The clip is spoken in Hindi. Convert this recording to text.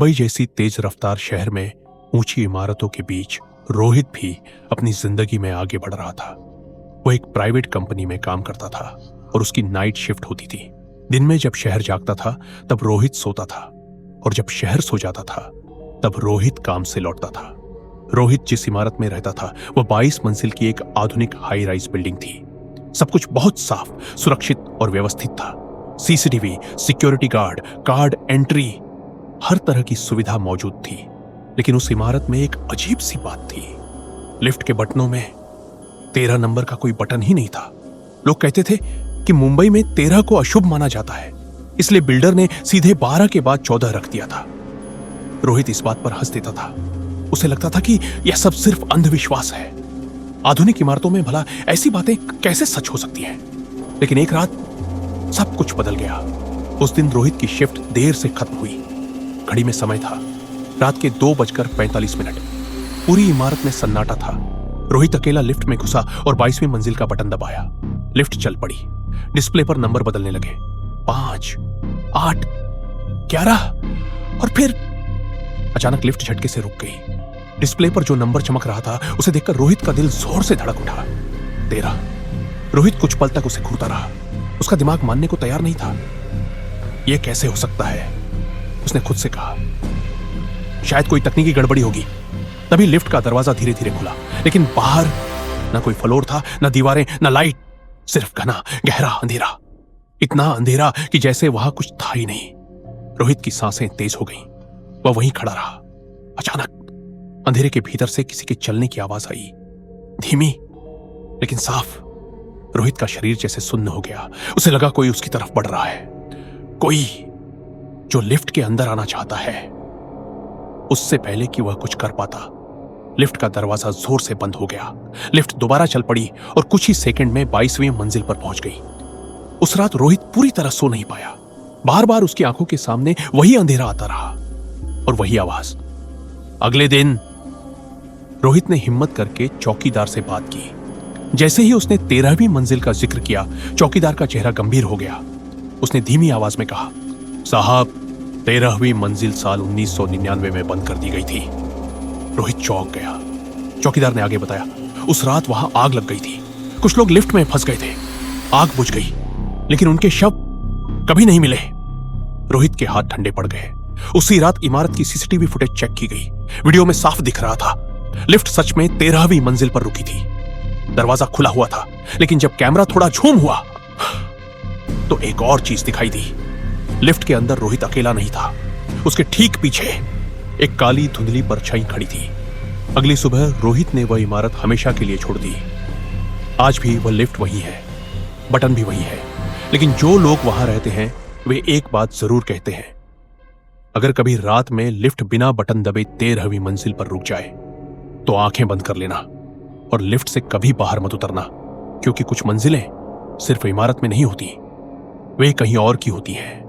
मुंबई जैसी तेज रफ्तार शहर में ऊंची इमारतों के बीच रोहित भी अपनी जिंदगी में आगे बढ़ रहा था। वो एक प्राइवेट कंपनी में काम करता था और उसकी नाइट शिफ्ट होती थी। दिन में जब शहर जागता था तब रोहित सोता था, और जब शहर सो जाता था तब रोहित काम से लौटता था। रोहित जिस इमारत में रहता था वह 22 मंजिल की एक आधुनिक हाई राइज बिल्डिंग थी। सब कुछ बहुत साफ, सुरक्षित और व्यवस्थित था। CCTV, security guard, card entry, हर तरह की सुविधा मौजूद थी। लेकिन उस इमारत में एक अजीब सी बात थी। लिफ्ट के बटनों में 13 नंबर का कोई बटन ही नहीं था। लोग कहते थे कि मुंबई में 13 को अशुभ माना जाता है, इसलिए बिल्डर ने सीधे 12 के बाद 14 रख दिया था। रोहित इस बात पर हंस देता था। उसे लगता था कि यह सब सिर्फ अंधविश्वास है। आधुनिक इमारतों में भला ऐसी बातें कैसे सच हो सकती हैं? लेकिन एक रात सब कुछ बदल गया। उस दिन रोहित की शिफ्ट देर से खत्म हुई। घड़ी में समय था रात के 2:45। पूरी इमारत में सन्नाटा था। रोहित अकेला लिफ्ट में घुसा और 22वीं मंजिल का बटन दबाया। लिफ्ट चल पड़ी। डिस्प्ले पर नंबर बदलने लगे। 5, 8, 11 और फिर अचानक लिफ्ट झटके से रुक गई। डिस्प्ले पर जो नंबर चमक रहा था उसे देखकर रोहित का दिल जोर से धड़क उठा। 13। रोहित कुछ पल तक उसे घूरता रहा। उसका दिमाग मानने को तैयार नहीं था। यह कैसे हो सकता है, उसने खुद से कहा। शायद कोई तकनीकी गड़बड़ी होगी। तभी लिफ्ट का दरवाजा धीरे धीरे खुला, लेकिन बाहर ना कोई फ्लोर था, ना दीवारें, ना लाइट, सिर्फ घना गहरा अंधेरा। इतना अंधेरा कि जैसे वहां कुछ था ही नहीं। रोहित की सांसें तेज हो गईं। वह वहीं खड़ा रहा। अचानक अंधेरे के भीतर से किसी के चलने की आवाज आई, धीमी लेकिन साफ। रोहित का शरीर जैसे सुन्न हो गया। उसे लगा कोई उसकी तरफ बढ़ रहा है, कोई जो लिफ्ट के अंदर आना चाहता है। उससे पहले कि वह कुछ कर पाता, लिफ्ट का दरवाजा जोर से बंद हो गया। लिफ्ट दोबारा चल पड़ी और कुछ ही सेकंड में 22वीं मंजिल पर पहुंच गई। उस रात रोहित पूरी तरह सो नहीं पाया। बार बार उसकी आंखों के सामने वही अंधेरा आता रहा और वही आवाज। अगले दिन रोहित ने हिम्मत करके चौकीदार से बात की। जैसे ही उसने 13वीं मंजिल का जिक्र किया, चौकीदार का चेहरा गंभीर हो गया। उसने धीमी आवाज में कहा, साहब, 13वीं मंजिल साल 1999 में बंद कर दी गई थी। रोहित चौंक गया। चौकीदार ने आगे बताया, उस रात वहां आग लग गई थी। कुछ लोग लिफ्ट में फंस गए थे। आग बुझ गई, लेकिन उनके शव कभी नहीं मिले। रोहित के हाथ ठंडे पड़ गए। उसी रात इमारत की सीसीटीवी फुटेज चेक की गई। वीडियो में साफ दिख रहा था, लिफ्ट सच में 13वीं मंजिल पर रुकी थी। दरवाजा खुला हुआ था, लेकिन जब कैमरा थोड़ा झूम हुआ तो एक और चीज दिखाई दी। लिफ्ट के अंदर रोहित अकेला नहीं था। उसके ठीक पीछे एक काली धुंधली परछाई खड़ी थी। अगली सुबह रोहित ने वह इमारत हमेशा के लिए छोड़ दी। आज भी वह लिफ्ट वही है, बटन भी वही है, लेकिन जो लोग वहां रहते हैं वे एक बात जरूर कहते हैं, अगर कभी रात में लिफ्ट बिना बटन दबे 13वीं मंजिल पर रुक जाए तो आंखें बंद कर लेना और लिफ्ट से कभी बाहर मत उतरना, क्योंकि कुछ मंजिलें सिर्फ इमारत में नहीं होती, वे कहीं और की होती हैं।